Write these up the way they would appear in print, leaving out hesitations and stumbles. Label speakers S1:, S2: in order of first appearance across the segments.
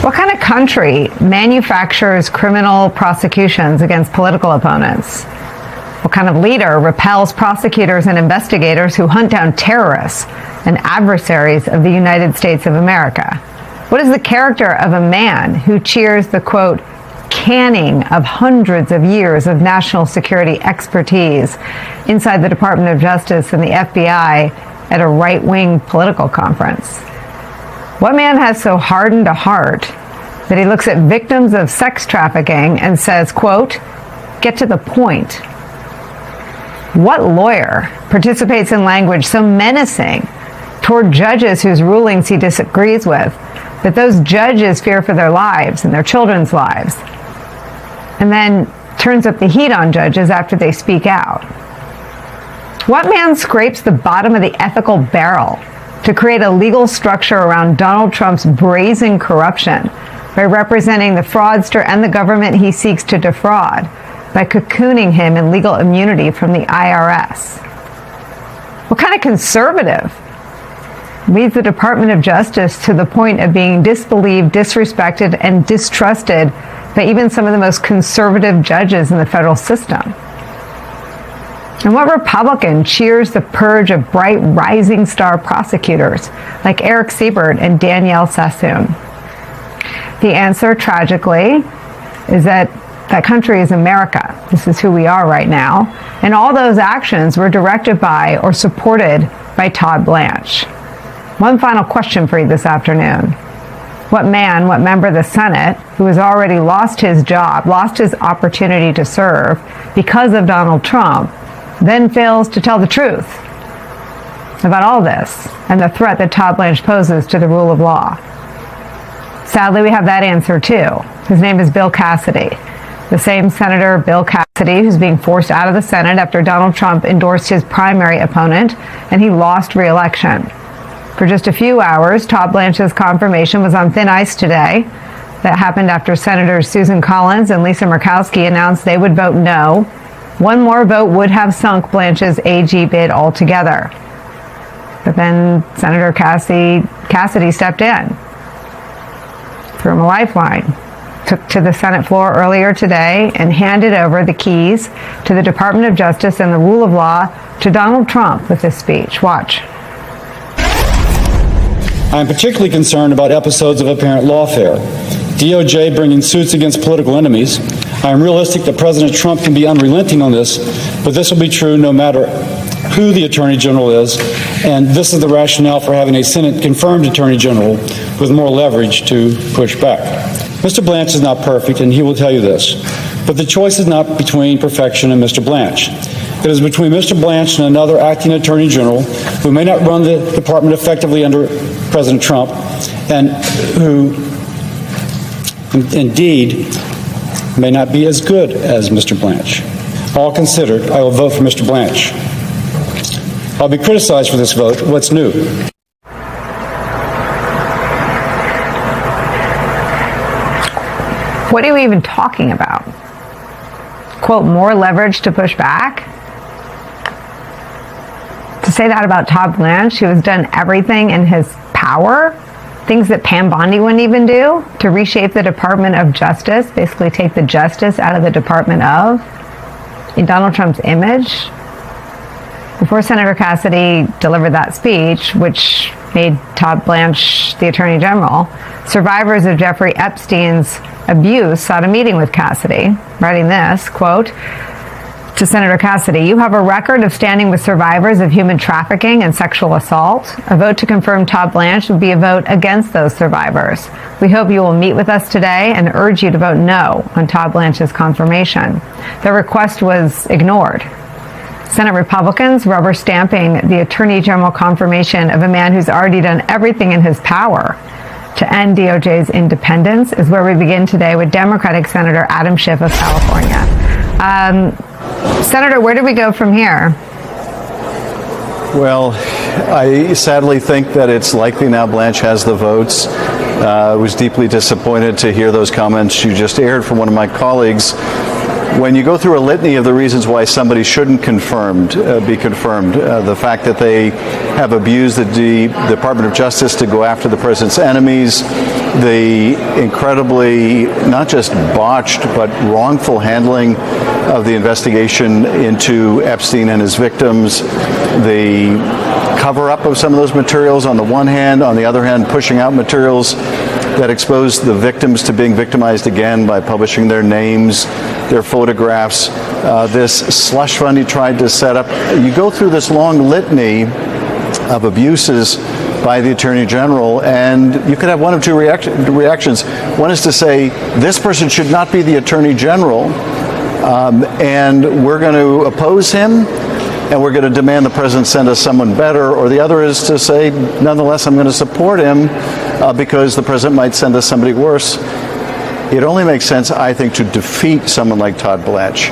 S1: What kind of country manufactures criminal prosecutions against political opponents? What kind of leader repels prosecutors and investigators who hunt down terrorists and adversaries of the United States of America? What is the character of a man who cheers the, quote, canning of hundreds of years of national security expertise inside the Department of Justice and the FBI at a right-wing political conference? What man has so hardened a heart that he looks at victims of sex trafficking and says, quote, get to the point? What lawyer participates in language so menacing toward judges whose rulings he disagrees with that those judges fear for their lives and their children's lives, and then turns up the heat on judges after they speak out? What man scrapes the bottom of the ethical barrel to create a legal structure around Donald Trump's brazen corruption by representing the fraudster and the government he seeks to defraud by cocooning him in legal immunity from the IRS? What kind of conservative leads the Department of Justice to the point of being disbelieved, disrespected, and distrusted by even some of the most conservative judges in the federal system? And what Republican cheers the purge of bright rising star prosecutors like Eric Siebert and Danielle Sassoon? The answer, tragically, is that that country is America. This is who we are right now. And all those actions were directed by or supported by Todd Blanche. One final question for you this afternoon. What man, what member of the Senate, who has already lost his job, lost his opportunity to serve because of Donald Trump, then fails to tell the truth about all this and the threat that Todd Blanche poses to the rule of law? Sadly, we have that answer too. His name is Bill Cassidy, the same Senator Bill Cassidy who's being forced out of the Senate after Donald Trump endorsed his primary opponent and he lost re-election. For just a few hours, Todd Blanche's confirmation was on thin ice today. That happened after Senators Susan Collins and Lisa Murkowski announced they would vote no. One more vote would have sunk Blanche's AG bid altogether. But then Senator Cassidy stepped in, threw him a lifeline, took to the Senate floor earlier today and handed over the keys to the Department of Justice and the rule of law to Donald Trump with this speech. Watch.
S2: I'm particularly concerned about episodes of apparent lawfare. DOJ bringing suits against political enemies. I am realistic that President Trump can be unrelenting on this, but this will be true no matter who the Attorney General is, and this is the rationale for having a Senate-confirmed Attorney General with more leverage to push back. Mr. Blanche is not perfect, and he will tell you this, but the choice is not between perfection and Mr. Blanche. It is between Mr. Blanche and another acting Attorney General who may not run the department effectively under President Trump, and who indeed may not be as good as Mr. Blanche. All considered, I will vote for Mr. Blanche. I'll be criticized for this vote. What's new?
S1: What are we even talking about? Quote, more leverage to push back? To say that about Todd Blanche, who has done everything in his power, things that Pam Bondi wouldn't even do, to reshape the Department of Justice, basically take the justice out of the Department of, in Donald Trump's image. Before Senator Cassidy delivered that speech, which made Todd Blanche the Attorney General, survivors of Jeffrey Epstein's abuse sought a meeting with Cassidy, writing this, quote, to Senator Cassidy, you have a record of standing with survivors of human trafficking and sexual assault. A vote to confirm Todd Blanche would be a vote against those survivors. We hope you will meet with us today and urge you to vote no on Todd Blanche's confirmation. The request was ignored. Senate Republicans rubber stamping the Attorney General confirmation of a man who's already done everything in his power to end DOJ's independence is where we begin today with Democratic Senator Adam Schiff of California. Senator, where do we go from here?
S3: Well, I sadly think that it's likely now Blanche has the votes. I was deeply disappointed to hear those comments you just aired from one of my colleagues. When you go through a litany of the reasons why somebody shouldn't be confirmed, the fact that they have abused the Department of Justice to go after the president's enemies, the incredibly not just botched but wrongful handling of the investigation into Epstein and his victims, the cover-up of some of those materials on the one hand, on the other hand, pushing out materials that expose the victims to being victimized again by publishing their names, their photographs, this slush fund he tried to set up. You go through this long litany of abuses by the Attorney General, and you could have one of two reactions. One is to say, this person should not be the Attorney General, and we're going to oppose him, and we're going to demand the president send us someone better. Or the other is to say, nonetheless, I'm going to support him because the president might send us somebody worse. It only makes sense, I think, to defeat someone like Todd Blanche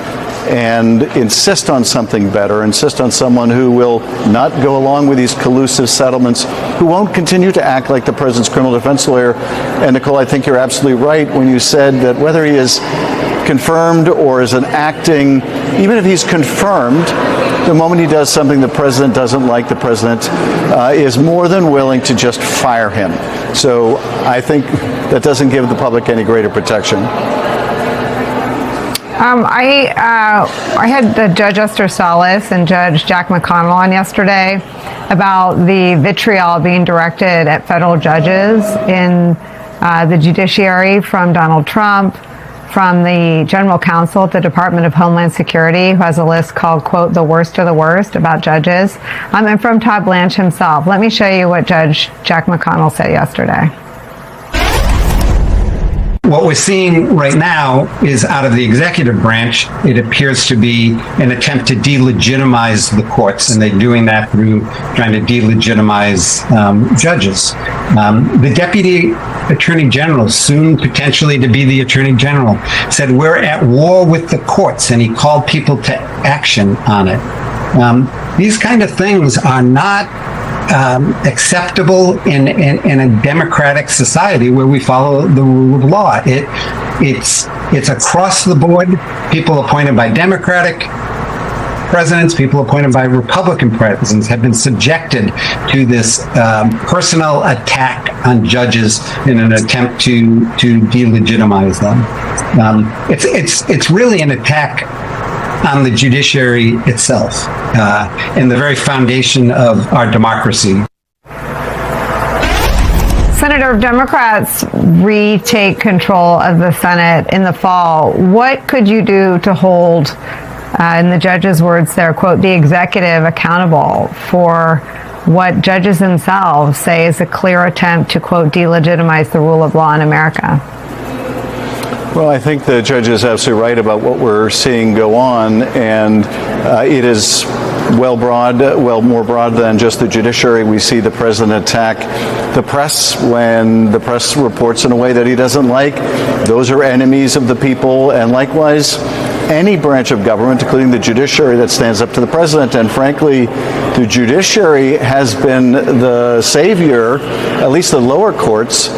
S3: and insist on something better, insist on someone who will not go along with these collusive settlements, who won't continue to act like the president's criminal defense lawyer. And Nicolle, I think you're absolutely right when you said that whether he is confirmed or is an acting, even if he's confirmed, the moment he does something the president doesn't like, the president is more than willing to just fire him. So I think that doesn't give the public any greater protection.
S1: I had the Judge Esther Salas and Judge Jack McConnell on yesterday about the vitriol being directed at federal judges in the judiciary from Donald Trump, from the general counsel at the Department of Homeland Security, who has a list called, quote, the worst of the worst about judges, and from Todd Blanche himself. Let me show you what Judge Jack McConnell said yesterday.
S4: What we're seeing right now is out of the executive branch, it appears to be an attempt to delegitimize the courts, and they're doing that through trying to delegitimize judges. The Deputy Attorney General, soon potentially to be the Attorney General, said we're at war with the courts, and he called people to action on it. These kind of things are not acceptable in a democratic society where we follow the rule of law. It's across the board. People appointed by Democratic presidents, people appointed by Republican presidents have been subjected to this personal attack on judges in an attempt to delegitimize them. It's really an attack on the judiciary itself and the very foundation of our democracy.
S1: Senator, if Democrats retake control of the Senate in the fall, what could you do to hold, in the judge's words there, quote, the executive accountable for what judges themselves say is a clear attempt to, quote, delegitimize the rule of law in America?
S3: Well, I think the judge is absolutely right about what we're seeing go on, and it is more broad than just the judiciary. We see the president attack the press when the press reports in a way that he doesn't like. Those are enemies of the people, and likewise, any branch of government, including the judiciary, that stands up to the president. And frankly, the judiciary has been the savior, at least the lower courts,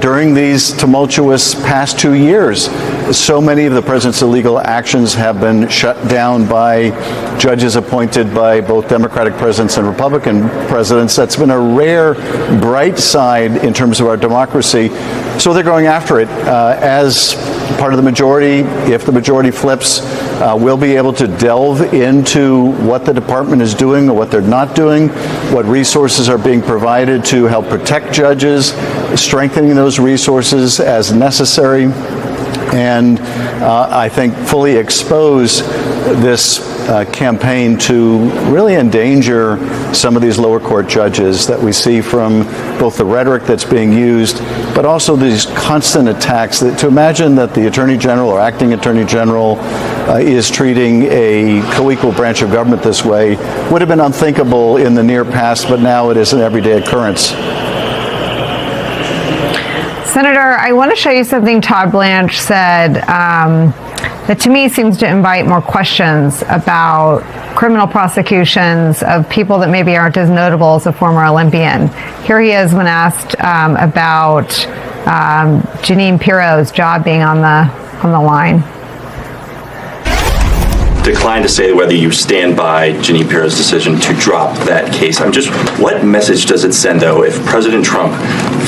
S3: during these tumultuous past 2 years. So many of the president's illegal actions have been shut down by judges appointed by both Democratic presidents and Republican presidents. That's been a rare bright side in terms of our democracy. So they're going after it. As part of the majority, if the majority flips, we'll be able to delve into what the department is doing or what they're not doing, what resources are being provided to help protect judges, strengthening those resources as necessary, and I think fully expose this campaign to really endanger some of these lower court judges that we see from both the rhetoric that's being used, but also these constant attacks. To imagine that the Attorney General or acting Attorney General is treating a co-equal branch of government this way would have been unthinkable in the near past, but now it is an everyday occurrence.
S1: Senator, I want to show you something Todd Blanche said that to me seems to invite more questions about criminal prosecutions of people that maybe aren't as notable as a former Olympian. Here he is when asked about Jeanine Pirro's job being on the line.
S5: declined to say whether you stand by Jeanine Pirro's decision to drop that case. What message does it send, though, if President Trump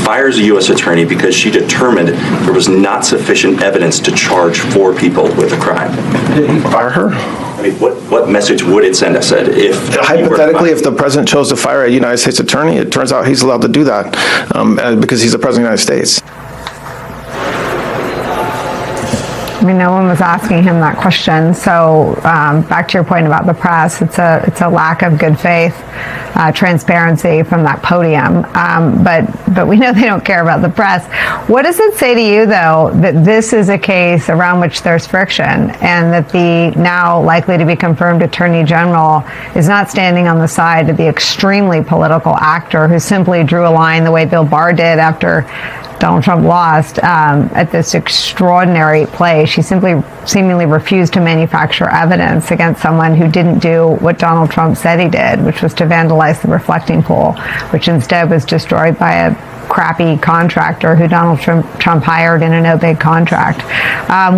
S5: fires a U.S. attorney because she determined there was not sufficient evidence to charge 4 people with a crime?
S6: Did he fire her?
S5: I mean, what message would it send us if
S6: hypothetically, if the president chose to fire a United States attorney, it turns out he's allowed to do that because he's the president of the United States.
S1: I mean, no one was asking him that question. So back to your point about the press, it's a lack of good faith, transparency from that podium. But we know they don't care about the press. What does it say to you, though, that this is a case around which there's friction, and that the now likely to be confirmed Attorney General is not standing on the side of the extremely political actor who simply drew a line the way Bill Barr did after Donald Trump lost at this extraordinary play? She simply seemingly refused to manufacture evidence against someone who didn't do what Donald Trump said he did, which was to vandalize the reflecting pool, which instead was destroyed by a crappy contractor who Donald Trump hired in a no-bid contract.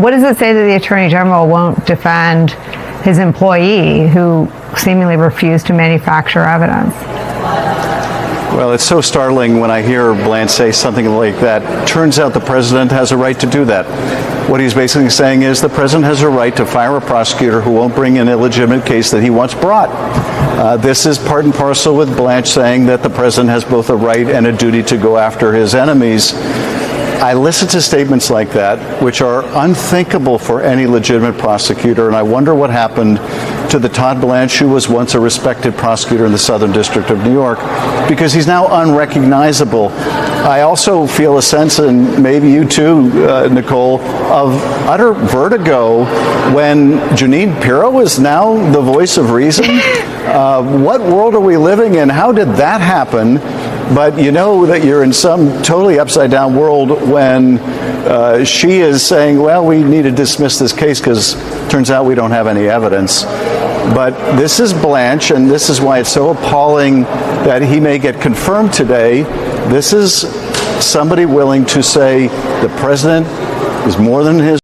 S1: What does it say that the Attorney General won't defend his employee who seemingly refused to manufacture evidence?
S3: Well, it's so startling when I hear Blanche say something like that. Turns out the president has a right to do that. What he's basically saying is the president has a right to fire a prosecutor who won't bring an illegitimate case that he wants brought. This is part and parcel with Blanche saying that the president has both a right and a duty to go after his enemies. I listen to statements like that, which are unthinkable for any legitimate prosecutor, and I wonder what happened to the Todd Blanche who was once a respected prosecutor in the Southern District of New York, because he's now unrecognizable. I also feel a sense, and maybe you too, Nicolle, of utter vertigo when Jeanine Pirro is now the voice of reason. What world are we living in? How did that happen? But you know that you're in some totally upside down world when she is saying, well, we need to dismiss this case because turns out we don't have any evidence. But this is Blanche, and this is why it's so appalling that he may get confirmed today. This is somebody willing to say the president is more than his